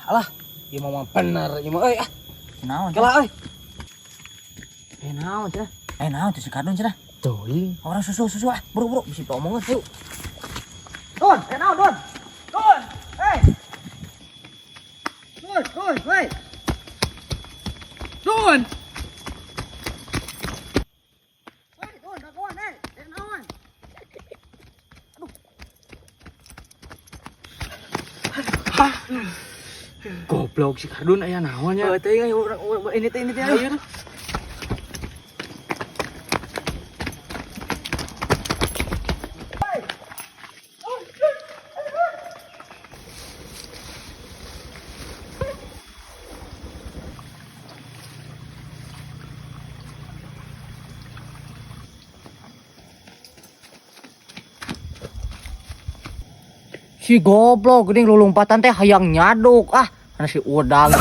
Alah, ieu mah bener ieu mah euy ah. Naon? Kela euy. Naon cenah? Naon tuh si Kardun cenah? Teuing. Orang susu ah, buru-buru bisi omongan yuk. Don, naon Don? Don. Hei. Don, hei. Don. Hei, Don, kawan, hei. Naon? Goblok si Kardun aya naon nya? Teuing ini teh ayo. Si goblok geuning lulumpatan teh hayang nyaduk ah, kana si udang.